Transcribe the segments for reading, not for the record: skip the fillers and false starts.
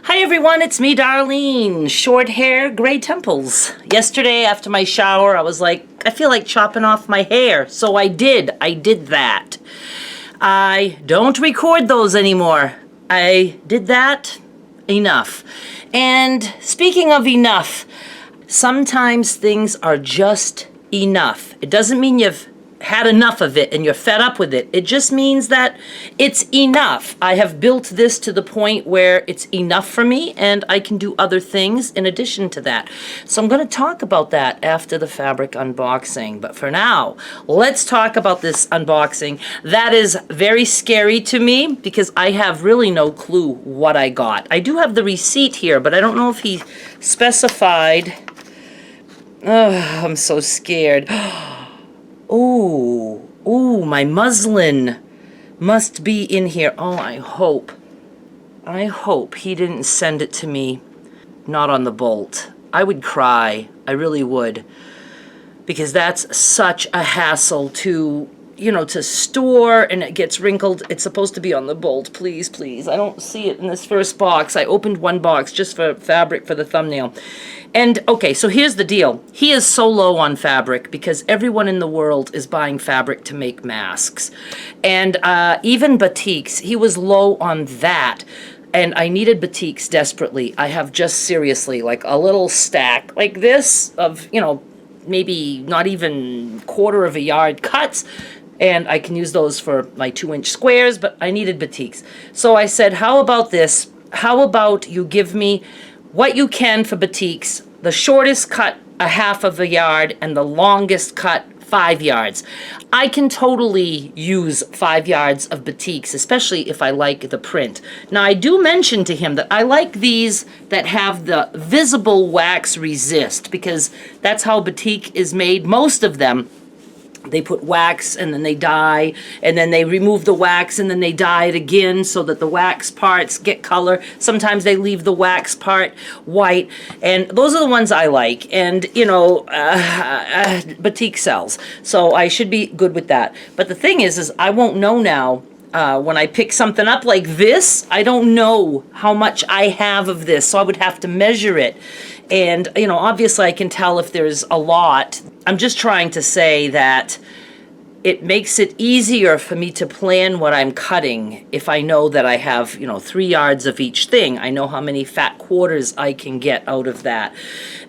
Hi everyone, it's me, Darlene. Short hair, gray temples. Yesterday after my shower, I was like, I feel like chopping off my hair. So I did that. I don't record those anymore. I did that. Enough. And speaking of enough, sometimes things are just enough. It doesn't mean you've had enough of it and you're fed up with it. It just means that it's enough. I have built this to the point where it's enough for me and I can do other things in addition to that. So I'm going to talk about that after the fabric unboxing. But for now, let's talk about this unboxing. That is very scary to me because I have really no clue what I got. I do have the receipt here, but I don't know if he specified. Oh, I'm so scared. Ooh, my muslin must be in here. Oh, I hope he didn't send it to me not on the bolt. I would cry. I really would. Because that's such a hassle to, to store, and it gets wrinkled. It's supposed to be on the bolt. Please, please. I don't see it in this first box. I opened one box just for fabric for the thumbnail. And, okay, so here's the deal. He is so low on fabric because everyone in the world is buying fabric to make masks. And even batiks, he was low on that. And I needed batiks desperately. I have just seriously like a little stack like this of, maybe not even quarter of a yard cuts. And I can use those for my 2-inch squares, but I needed batiks. So I said, how about this? How about you give me what you can for batiks, the shortest cut a half of a yard and the longest cut 5 yards. I can totally use 5 yards of batiks, especially if I like the print. Now I do mention to him that I like these that have the visible wax resist because that's how batik is made. Most of them, they put wax and then they dye, and then they remove the wax and then they dye it again so that the wax parts get color. Sometimes they leave the wax part white, and those are the ones I like. And batik sells, so I should be good with that. But the thing is I won't know now. When I pick something up like this, I don't know how much I have of this, so I would have to measure it. And, obviously I can tell if there's a lot. I'm just trying to say that it makes it easier for me to plan what I'm cutting if I know that I have, 3 yards of each thing. I know how many fat quarters I can get out of that,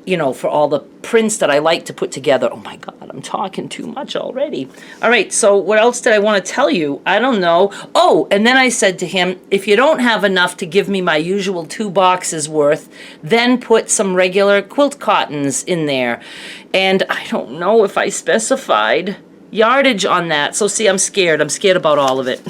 for all the prints that I like to put together. Oh my God, I'm talking too much already. All right, so what else did I want to tell you? I don't know. Oh, and then I said to him, if you don't have enough to give me my usual 2 boxes worth, then put some regular quilt cottons in there. And I don't know if I specified yardage on that. So see, I'm scared. I'm scared about all of it.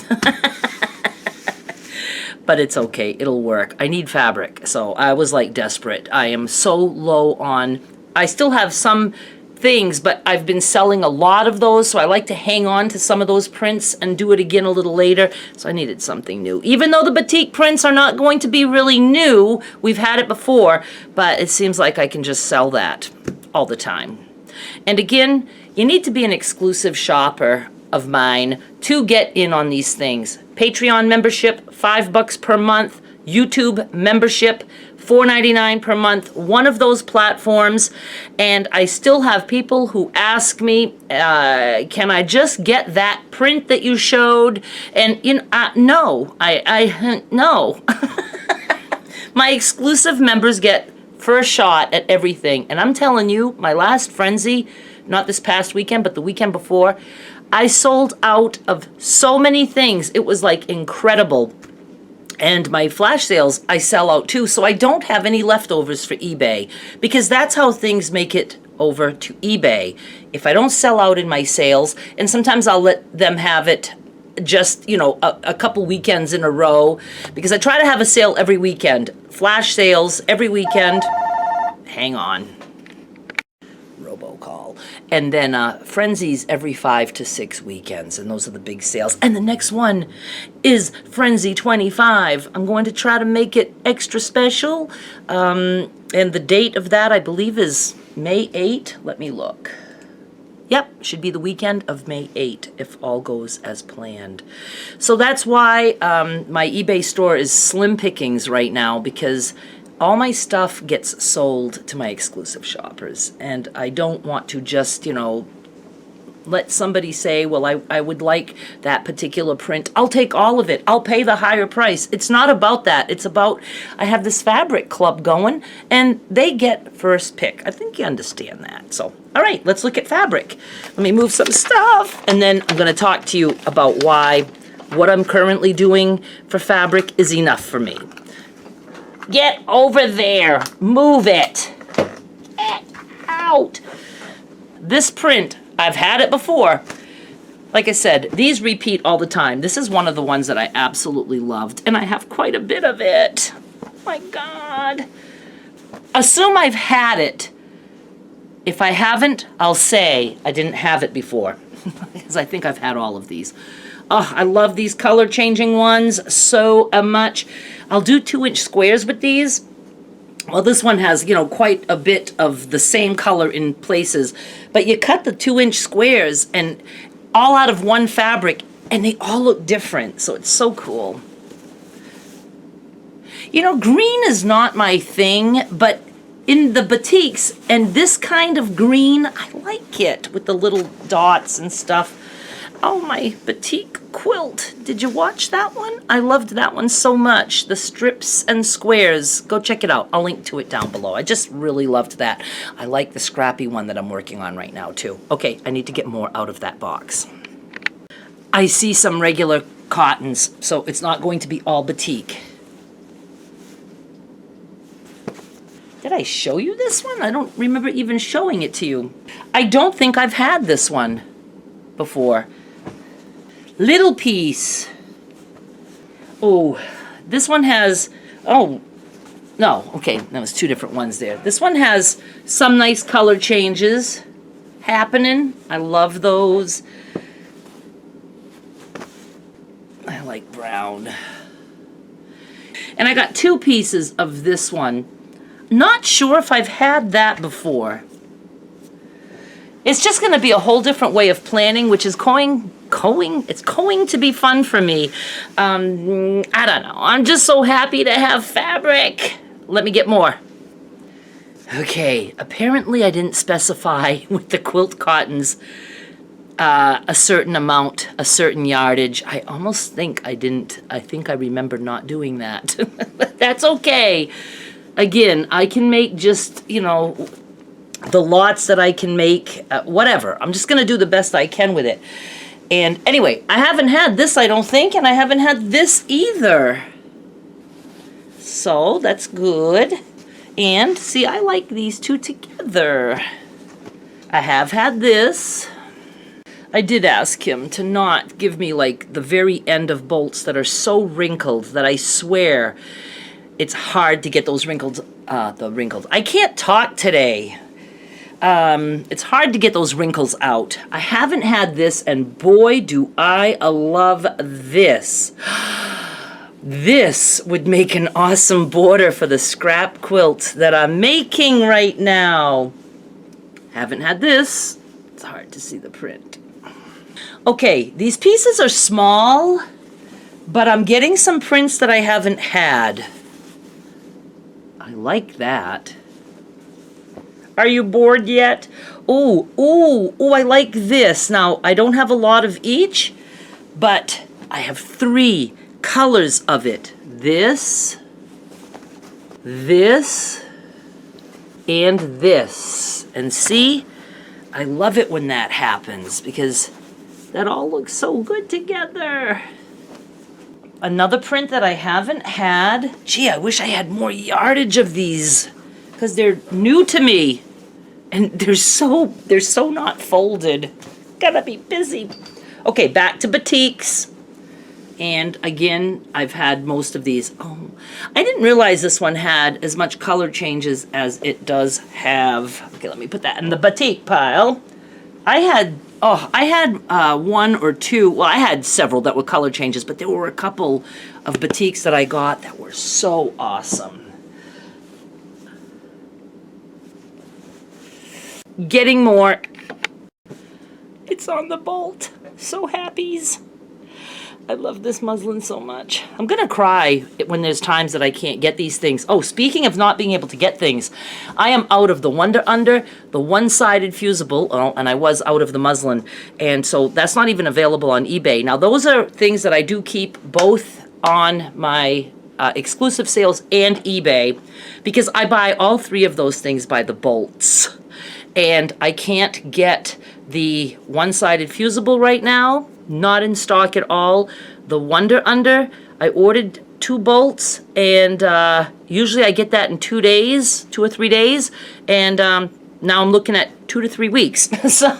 But it's okay. It'll work. I need fabric. So I was like desperate. I am so low on... I still have some things, but I've been selling a lot of those, so I like to hang on to some of those prints and do it again a little later. So I needed something new. Even though the batik prints are not going to be really new, we've had it before, but it seems like I can just sell that all the time. And again, you need to be an exclusive shopper of mine to get in on these things. Patreon membership, $5 per month. YouTube membership, $4.99 per month. One of those platforms. And I still have people who ask me, can I just get that print that you showed? And no, no. My exclusive members get first shot at everything. And I'm telling you, my last frenzy, not this past weekend, but the weekend before, I sold out of so many things. It was like incredible. And my flash sales, I sell out too. So I don't have any leftovers for eBay because that's how things make it over to eBay. If I don't sell out in my sales, and sometimes I'll let them have it just, a couple weekends in a row because I try to have a sale every weekend. Flash sales every weekend. Hang on. Robocall. And then Frenzies every 5 to 6 weekends, and those are the big sales. And the next one is Frenzy 25. I'm going to try to make it extra special, and the date of that I believe is May 8. Let me look. Yep, should be the weekend of May 8, if all goes as planned. So that's why my eBay store is slim pickings right now, because all my stuff gets sold to my exclusive shoppers. And I don't want to just, you know, let somebody say, well, I would like that particular print. I'll take all of it. I'll pay the higher price. It's not about that. It's about, I have this fabric club going, and they get first pick. I think you understand that. So, all right, let's look at fabric. Let me move some stuff, and then I'm going to talk to you about why what I'm currently doing for fabric is enough for me. Get over there. Move it. Get out. This print, I've had it before. Like I said, these repeat all the time. This is one of the ones that I absolutely loved, and I have quite a bit of it. Oh my God. Assume I've had it. If I haven't, I'll say I didn't have it before, because I think I've had all of these. Oh, I love these color changing ones so much. I'll do 2-inch squares with these. Well, this one has, you know, quite a bit of the same color in places, but you cut the 2-inch squares and all out of one fabric, and they all look different, so it's so cool. You know, green is not my thing, but in the batiks and this kind of green, I like it with the little dots and stuff. Oh, my batik quilt. Did you watch that one? I loved that one so much. The strips and squares. Go check it out. I'll link to it down below. I just really loved that. I like the scrappy one that I'm working on right now, too. Okay, I need to get more out of that box. I see some regular cottons, so it's not going to be all batik. Did I show you this one? I don't remember even showing it to you. I don't think I've had this one before. Little piece. Oh, this one has, oh, no, okay, that was 2 different ones there. This one has some nice color changes happening. I love those. I like brown. And I got 2 pieces of this one. Not sure if I've had that before. It's just going to be a whole different way of planning, which is it's going to be fun for me. I don't know. I'm just so happy to have fabric. Let me get more. Okay, apparently I didn't specify with the quilt cottons a certain amount, a certain yardage. I almost think I didn't. I think I remember not doing that. That's okay. Again, I can make just, you know, the lots that I can make, whatever. I'm just going to do the best I can with it. And anyway, I haven't had this, I don't think, and I haven't had this either. So that's good. And see, I like these 2 together. I have had this. I did ask him to not give me like the very end of bolts that are so wrinkled that I swear it's hard to get those wrinkles, I can't talk today. It's hard to get those wrinkles out. I haven't had this, and boy, do I love this. This would make an awesome border for the scrap quilt that I'm making right now. Haven't had this. It's hard to see the print. Okay, these pieces are small, but I'm getting some prints that I haven't had. I like that. Are you bored yet? Oh, I like this. Now, I don't have a lot of each, but I have 3 colors of it. This, and this. And see, I love it when that happens because that all looks so good together. Another print that I haven't had. Gee, I wish I had more yardage of these because they're new to me. And they're so not folded. Gotta be busy. Okay, back to batiks. And again, I've had most of these. Oh, I didn't realize this one had as much color changes as it does have. Okay, let me put that in the batik pile. I had 1 or 2, well, I had several that were color changes, but there were a couple of batiks that I got that were so awesome. Getting more. it's on the bolt. So happies. I love this muslin so much. I'm gonna cry when there's times that I can't get these things. Oh, speaking of not being able to get things, I am out of the Wonder Under, the one-sided fusible, and I was out of the muslin, and so that's not even available on eBay. Now, those are things that I do keep both on my exclusive sales and eBay, because I buy all three of those things by the bolts. And I can't get the one-sided fusible right now. Not in stock at all. The Wonder Under, I ordered 2 bolts, and usually I get that in 2 days, 2 or 3 days, and now I'm looking at 2 to 3 weeks. So,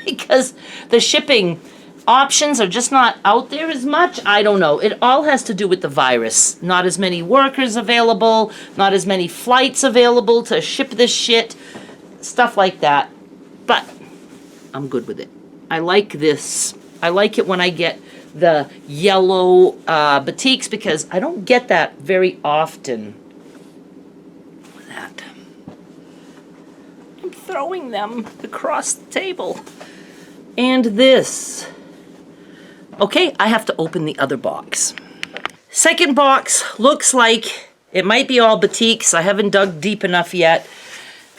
because the shipping options are just not out there as much, I don't know. It all has to do with the virus. Not as many workers available, not as many flights available to ship this shit, stuff like that. But I'm good with it. I like this. I like it when I get the yellow batiks, because I don't get that very often. Look at that. I'm throwing them across the table. And this. Okay, I have to open the other box. Second box looks like it might be all batiks. I haven't dug deep enough yet.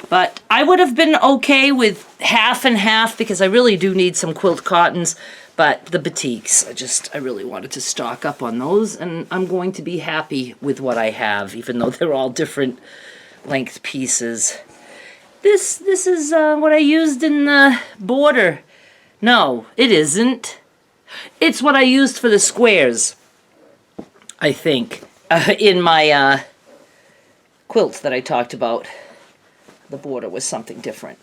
But I would have been okay with half and half, because I really do need some quilt cottons. But the batiks, I really wanted to stock up on those, and I'm going to be happy with what I have, even though they're all different length pieces. This is what I used in the border. No, it isn't. It's what I used for the squares, I think, in my quilt that I talked about. The border was something different.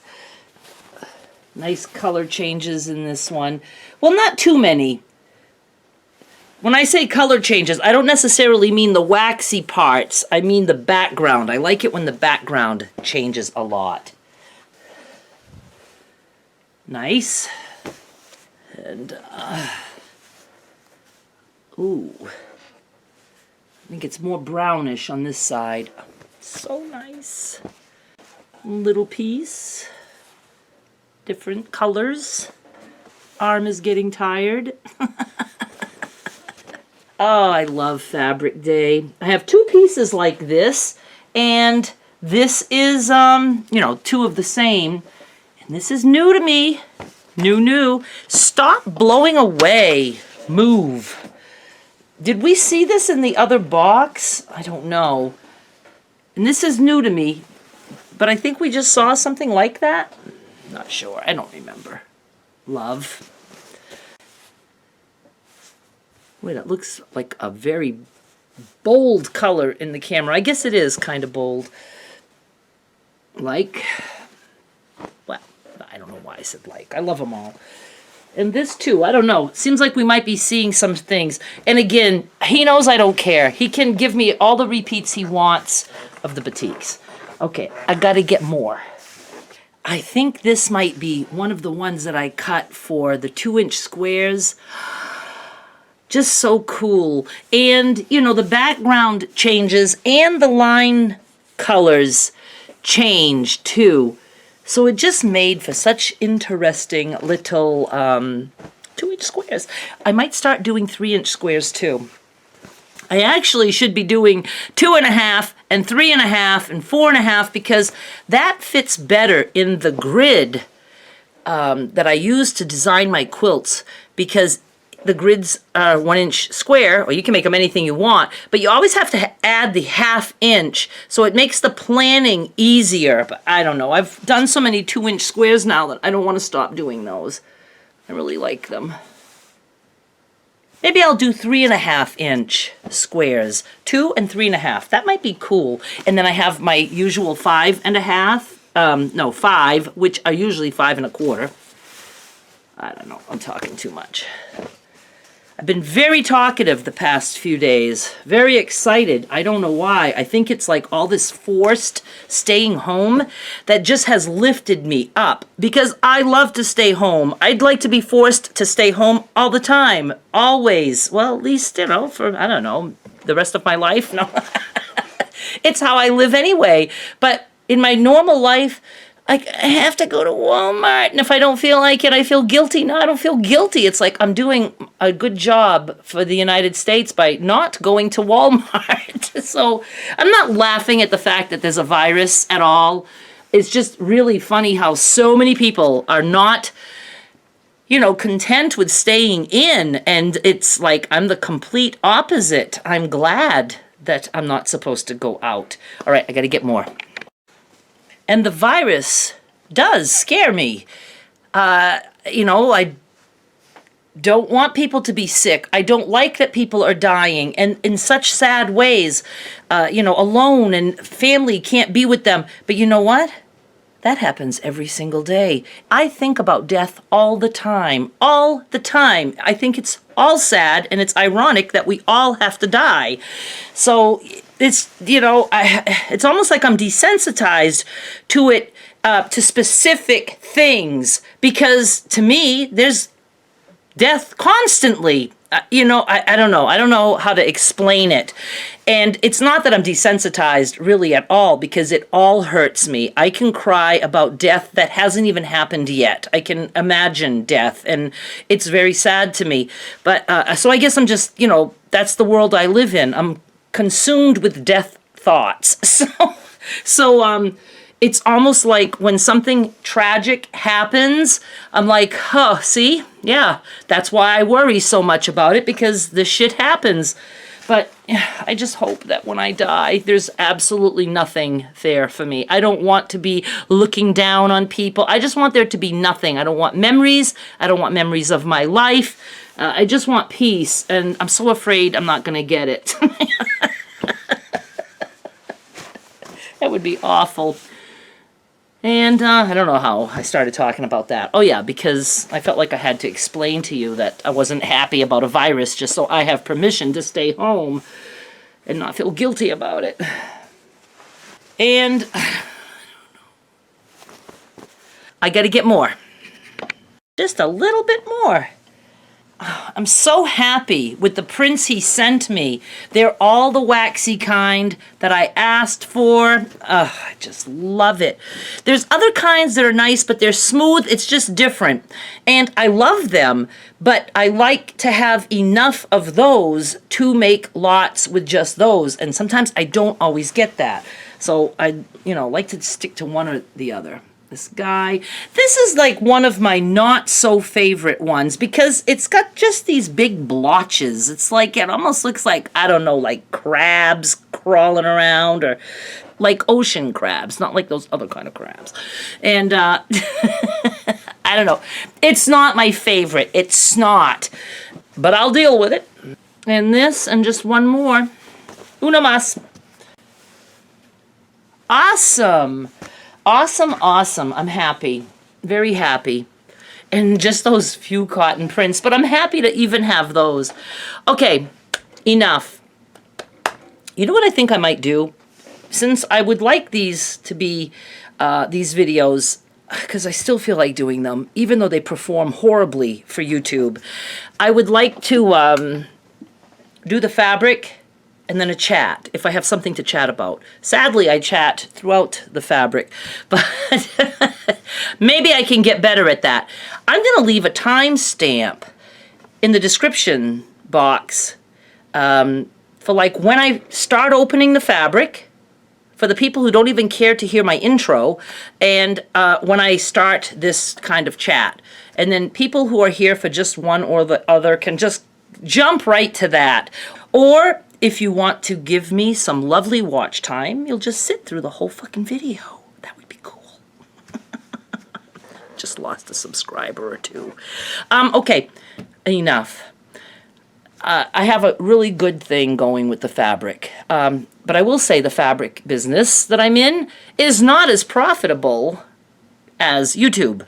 Nice color changes in this one. Well, not too many. When I say color changes, I don't necessarily mean the waxy parts. I mean the background. I like it when the background changes a lot. Nice. And, ooh. I think it's more brownish on this side. So nice. Little piece. Different colors. Arm is getting tired. Oh, I love Fabric Day. I have 2 pieces like this, and this is, 2 of the same. And this is new to me. New. Stop blowing away. Move. Did we see this in the other box? I don't know. And this is new to me, but I think we just saw something like that. Not sure. I don't remember. Love. Wait, it looks like a very bold color in the camera. I guess it is kind of bold. Like, well, I don't know why I said like. I love them all. And this too, I don't know. Seems like we might be seeing some things. And again, he knows I don't care. He can give me all the repeats he wants of the batiks. Okay, I gotta get more. I think this might be one of the ones that I cut for the 2-inch squares. Just so cool. And, the background changes and the line colors change too. So it just made for such interesting little 2-inch squares. I might start doing 3-inch squares too. I actually should be doing 2.5 and 3.5 and 4.5, because that fits better in the grid that I use to design my quilts, because the grids are 1-inch square, or you can make them anything you want, but you always have to add the 1/2 inch, so it makes the planning easier. But I don't know. I've done so many 2-inch squares now that I don't want to stop doing those. I really like them. Maybe I'll do 3.5-inch squares, 2 and 3.5. That might be cool. And then I have my usual 5.5, 5, which are usually 5.25. I don't know, I'm talking too much. I've been very talkative the past few days, very excited. I don't know why. I think it's like all this forced staying home that just has lifted me up, because I love to stay home. I'd like to be forced to stay home all the time, always. Well, at least, for, I don't know, the rest of my life. No, it's how I live anyway. But in my normal life, Like, I have to go to Walmart, and if I don't feel like it, I feel guilty. No, I don't feel guilty. It's like I'm doing a good job for the United States by not going to Walmart. So I'm not laughing at the fact that there's a virus at all. It's just really funny how so many people are not, you know, content with staying in, and it's like I'm the complete opposite. I'm glad that I'm not supposed to go out. All right, I gotta get more. And the virus does scare me. You know, I don't want people to be sick. I don't like that people are dying, and in such sad ways, you know, alone, and family can't be with them. But you know what? That happens every single day. I think about death all the time. All the time. I think it's all sad, and it's ironic that we all have to die. So it's, you know, it's almost like I'm desensitized to it, to specific things, because to me, there's death constantly. You know, I don't know. I don't know how to explain it. And it's not that I'm desensitized really at all, because it all hurts me. I can cry about death that hasn't even happened yet. I can imagine death, and it's very sad to me. But so I guess I'm just, you know, that's the world I live in. I'm consumed with death thoughts. So it's almost like when something tragic happens, I'm like, huh, see? Yeah, that's why I worry so much about it, because the shit happens. But I just hope that when I die, there's absolutely nothing there for me. I don't want to be looking down on people. I just want there to be nothing. I don't want memories. I don't want memories of my life. I just want peace, and I'm so afraid I'm not going to get it. That would be awful. And I don't know how I started talking about that. Oh yeah, because I felt like I had to explain to you that I wasn't happy about a virus, just so I have permission to stay home and not feel guilty about it. And I gotta get more. Just a little bit more. I'm so happy with the prints he sent me. They're all the waxy kind that I asked for. I just love it. There's other kinds that are nice, but they're smooth. It's just different. And I love them, but I like to have enough of those to make lots with just those. And sometimes I don't always get that. So I, you know, like to stick to one or the other. This guy. This is like one of my not so favorite ones, because it's got just these big blotches. It's like, it almost looks like, I don't know, like crabs crawling around, or like ocean crabs, not like those other kind of crabs. And I don't know. It's not my favorite. It's not. But I'll deal with it. And this, and just one more. Una más. Awesome. Awesome, awesome. I'm happy. Very happy. And just those few cotton prints, but I'm happy to even have those. Okay, enough. You know what I think I might do? Since I would like these to be, these videos, because I still feel like doing them, even though they perform horribly for YouTube, I would like to do the fabric and then a chat, if I have something to chat about. Sadly, I chat throughout the fabric, but maybe I can get better at that. I'm going to leave a timestamp in the description box for like when I start opening the fabric, for the people who don't even care to hear my intro, and when I start this kind of chat. And then people who are here for just one or the other can just jump right to that. Or if you want to give me some lovely watch time, you'll just sit through the whole fucking video. That would be cool. Just lost a subscriber or two. Okay, enough. I have a really good thing going with the fabric. But I will say the fabric business that I'm in is not as profitable as YouTube.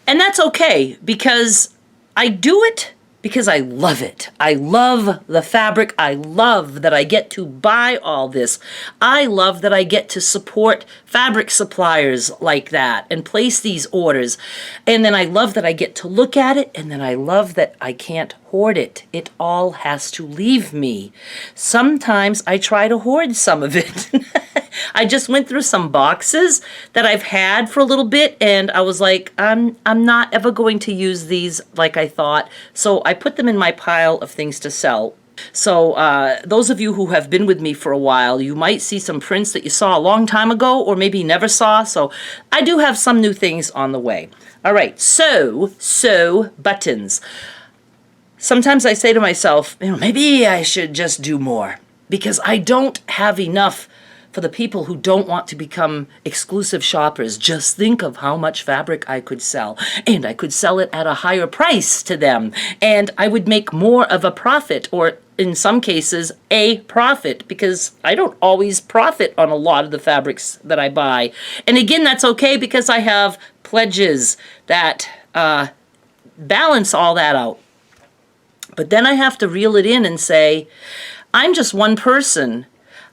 And that's okay, because I do it because I love it. I love the fabric. I love that I get to buy all this. I love that I get to support fabric suppliers like that and place these orders. And then I love that I get to look at it, and then I love that I can't hoard it. It all has to leave me. Sometimes I try to hoard some of it. I just went through some boxes that I've had for a little bit, and I was like, I'm not ever going to use these like I thought. So I put them in my pile of things to sell. So those of you who have been with me for a while, you might see some prints that you saw a long time ago or maybe never saw. So I do have some new things on the way. All right, so buttons. Sometimes I say to myself, maybe I should just do more because I don't have enough for the people who don't want to become exclusive shoppers. Just think of how much fabric I could sell, and I could sell it at a higher price to them, and I would make more of a profit, or in some cases, a profit, because I don't always profit on a lot of the fabrics that I buy. And again, that's okay because I have pledges that balance all that out. But then I have to reel it in and say, I'm just one person.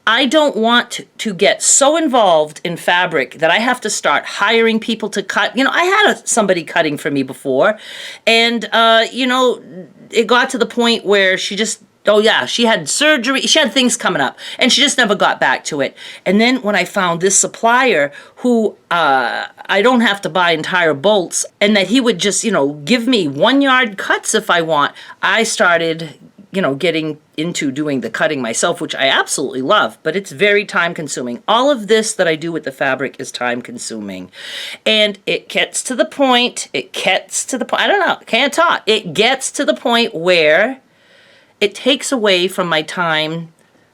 I don't want to get so involved in fabric that I have to start hiring people to cut. I had somebody cutting for me before, and, it got to the point where she had surgery, she had things coming up, and she just never got back to it. And then when I found this supplier who I don't have to buy entire bolts, and that he would just, give me 1-yard cuts if I want, I started getting into doing the cutting myself, which I absolutely love, but it's very time consuming. All of this that I do with the fabric is time consuming. And it gets to the point, I don't know, can't talk. It gets to the point where it takes away from my time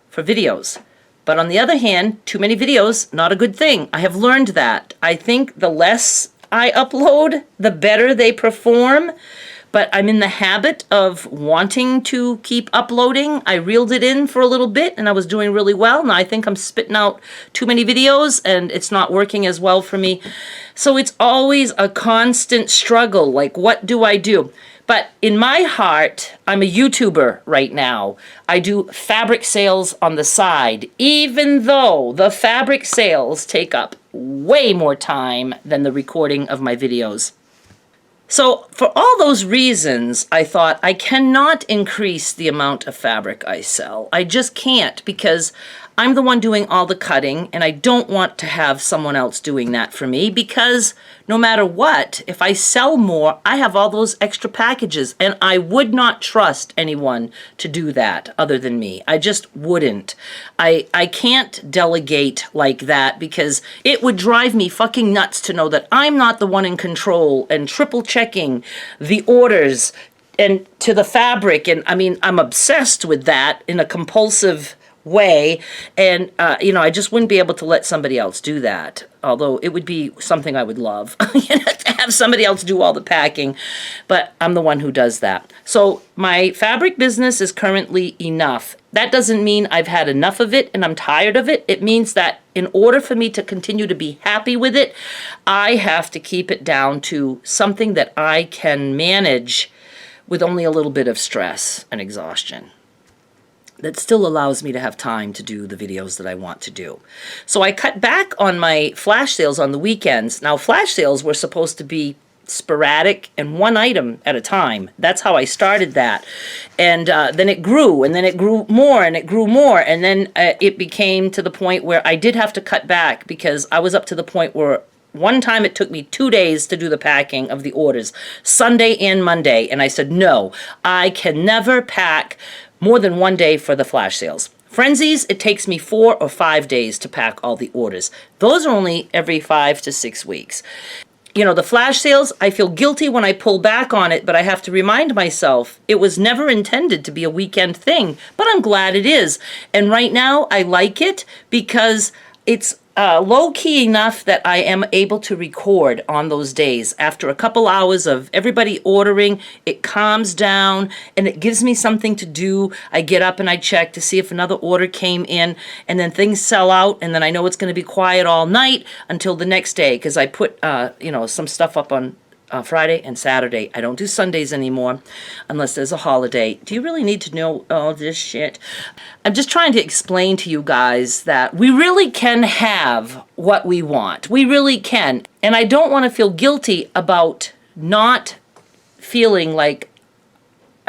for videos. But on the other hand, too many videos, not a good thing. I have learned that. I think the less I upload, the better they perform. But I'm in the habit of wanting to keep uploading. I reeled it in for a little bit and I was doing really well. Now I think I'm spitting out too many videos and it's not working as well for me. So it's always a constant struggle. Like, what do I do? But in my heart, I'm a YouTuber right now. I do fabric sales on the side, even though the fabric sales take up way more time than the recording of my videos. So for all those reasons, I thought I cannot increase the amount of fabric I sell. I just can't, because I'm the one doing all the cutting, and I don't want to have someone else doing that for me, because no matter what, if I sell more, I have all those extra packages, and I would not trust anyone to do that other than me. I just wouldn't. I can't delegate like that, because it would drive me fucking nuts to know that I'm not the one in control and triple checking the orders and to the fabric. And I mean, I'm obsessed with that in a compulsive way, and I just wouldn't be able to let somebody else do that, although it would be something I would love to have somebody else do all the packing, but I'm the one who does that. So my fabric business is currently enough. That doesn't mean I've had enough of it and I'm tired of it. It means that in order for me to continue to be happy with it, I have to keep it down to something that I can manage with only a little bit of stress and exhaustion. That still allows me to have time to do the videos that I want to do. So I cut back on my flash sales on the weekends. Now, flash sales were supposed to be sporadic and one item at a time. That's how I started that. And then it grew, and then it grew more, and it grew more. And then it became to the point where I did have to cut back, because I was up to the point where one time it took me 2 days to do the packing of the orders, Sunday and Monday. And I said, no, I can never pack more than 1 day for the flash sales. Frenzies, it takes me 4 or 5 days to pack all the orders. Those are only every 5 to 6 weeks. The flash sales, I feel guilty when I pull back on it, but I have to remind myself it was never intended to be a weekend thing, but I'm glad it is. And right now I like it because it's low-key enough that I am able to record on those days. After a couple hours of everybody ordering, it calms down and it gives me something to do. I get up and I check to see if another order came in, and then things sell out, and then I know it's going to be quiet all night until the next day, because I put some stuff up on Friday and Saturday. I don't do Sundays anymore unless there's a holiday. Do you really need to know all this shit? I'm just trying to explain to you guys that we really can have what we want. We really can. And I don't want to feel guilty about not feeling like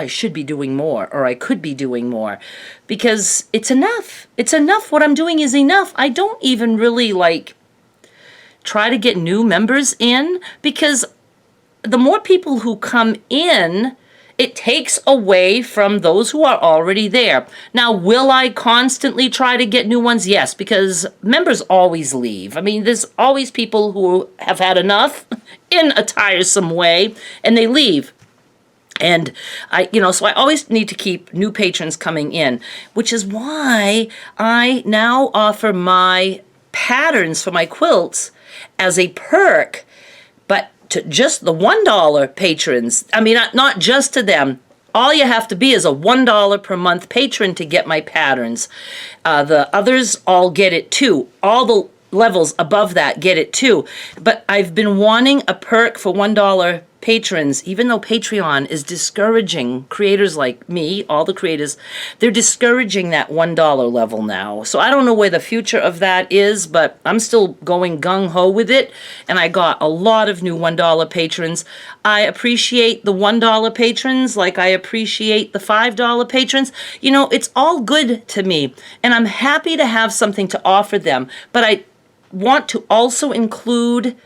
I should be doing more, or I could be doing more, because it's enough. It's enough. What I'm doing is enough. I don't even really like try to get new members in, because the more people who come in, it takes away from those who are already there. Now, will I constantly try to get new ones? Yes, because members always leave. I mean, there's always people who have had enough in a tiresome way, and they leave. And so I always need to keep new patrons coming in, which is why I now offer my patterns for my quilts as a perk, but to just the $1 patrons. I mean, not just to them. All you have to be is a $1 per month patron to get my patterns. The others all get it too. All the levels above that get it too. But I've been wanting a perk for $1 patrons, even though Patreon is discouraging creators like me, all the creators, they're discouraging that $1 level now. So I don't know where the future of that is, but I'm still going gung-ho with it, and I got a lot of new $1 patrons. I appreciate the $1 patrons like I appreciate the $5 patrons. You know, it's all good to me, and I'm happy to have something to offer them, but I want to also include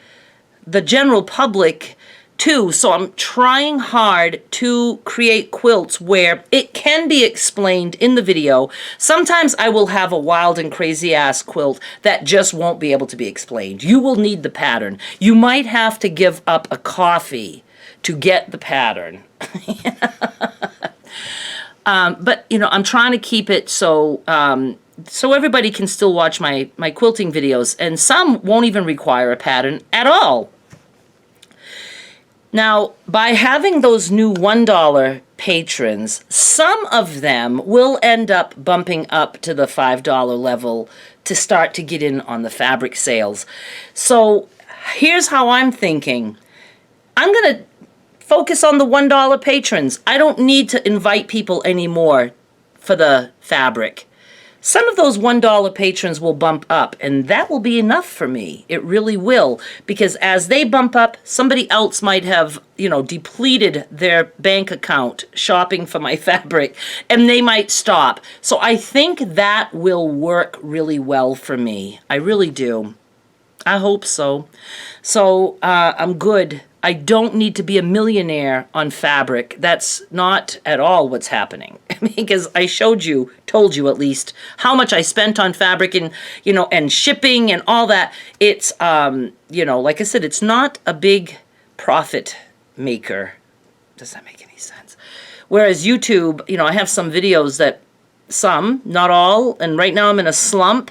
the general public too. So I'm trying hard to create quilts where it can be explained in the video. Sometimes I will have a wild and crazy ass quilt that just won't be able to be explained. You will need the pattern. You might have to give up a coffee to get the pattern. But I'm trying to keep it so everybody can still watch my quilting videos, and some won't even require a pattern at all. Now, by having those new $1 patrons, some of them will end up bumping up to the $5 level to start to get in on the fabric sales. So here's how I'm thinking. I'm going to focus on the $1 patrons. I don't need to invite people anymore for the fabric. Some of those $1 patrons will bump up, and that will be enough for me. It really will, because as they bump up, somebody else might have, depleted their bank account shopping for my fabric, and they might stop. So I think that will work really well for me. I really do. I hope so. So I'm good. I don't need to be a millionaire on fabric. That's not at all what's happening. Because I told you at least, how much I spent on fabric and, and shipping and all that. It's, like I said, it's not a big profit maker. Does that make any sense? Whereas YouTube, I have some videos that, not all, and right now I'm in a slump.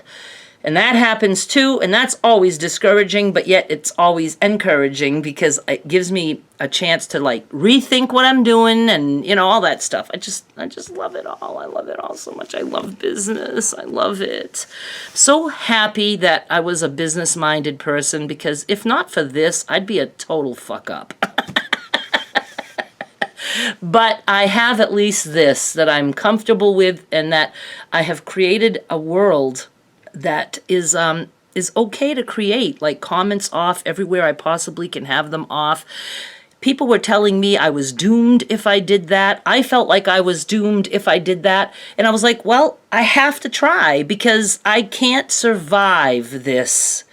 And that happens too, and that's always discouraging, but yet it's always encouraging because it gives me a chance to rethink what I'm doing and all that stuff. I just love it all. I love it all so much. I love business. I love it. So happy that I was a business-minded person, because if not for this, I'd be a total fuck up. But I have at least this that I'm comfortable with, and that I have created a world that is okay to create, like comments off everywhere I possibly can have them off. People were telling me I was doomed if I did that. I felt like I was doomed if I did that. And I was like, well, I have to try, because I can't survive this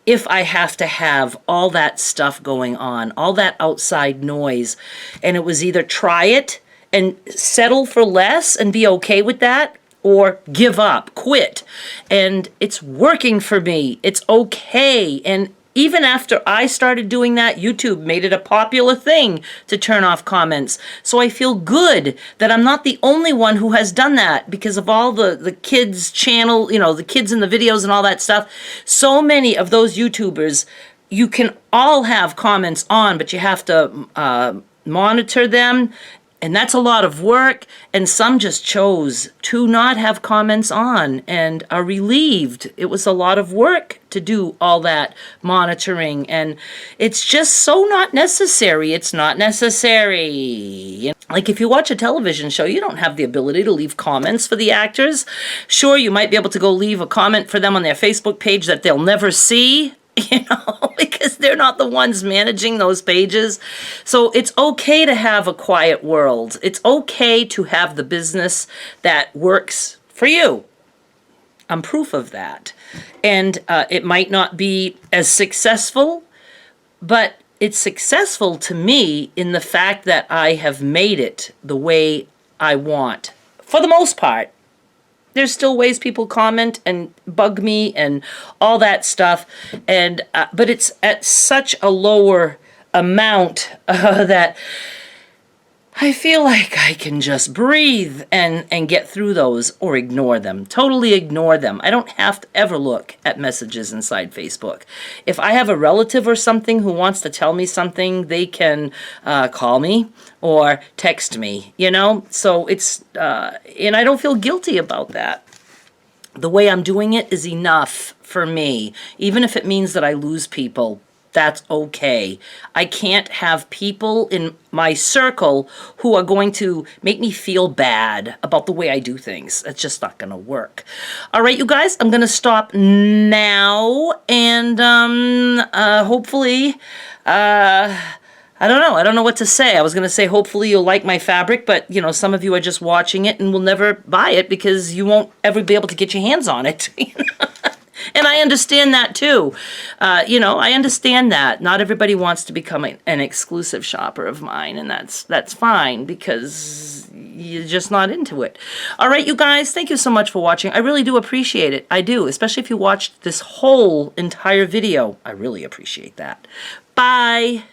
if I have to have all that stuff going on, all that outside noise. And it was either try it and settle for less and be okay with that, or give up, quit. And it's working for me. It's okay. And even after I started doing that, YouTube made it a popular thing to turn off comments. So I feel good that I'm not the only one who has done that, because of all the kids' channel, the kids in the videos and all that stuff. So many of those YouTubers, you can all have comments on, but you have to monitor them. And that's a lot of work, and some just chose to not have comments on and are relieved. It was a lot of work to do all that monitoring, and it's just so not necessary. It's not necessary. Like if you watch a television show, you don't have the ability to leave comments for the actors. Sure, you might be able to go leave a comment for them on their Facebook page that they'll never see, because because they're not the ones managing those pages. So it's okay to have a quiet world. It's okay to have the business that works for you. I'm proof of that. And it might not be as successful, but it's successful to me in the fact that I have made it the way I want. For the most part. There's still ways people comment and bug me and all that stuff, and but it's at such a lower amount that I feel like I can just breathe and get through those or ignore them. Totally ignore them. I don't have to ever look at messages inside Facebook. If I have a relative or something who wants to tell me something, they can call me or text me, you know? So it's, and I don't feel guilty about that. The way I'm doing it is enough for me. Even if it means that I lose people, that's okay. I can't have people in my circle who are going to make me feel bad about the way I do things. It's just not going to work. All right, you guys, I'm going to stop now. And hopefully, I don't know. I don't know what to say. I was going to say hopefully you'll like my fabric, but, you know, some of you are just watching it and will never buy it because you won't ever be able to get your hands on it. And I understand that too. You know, I understand that. Not everybody wants to become an exclusive shopper of mine, and that's fine because you're just not into it. All right, you guys, thank you so much for watching. I really do appreciate it. I do, especially if you watched this whole entire video. I really appreciate that. Bye.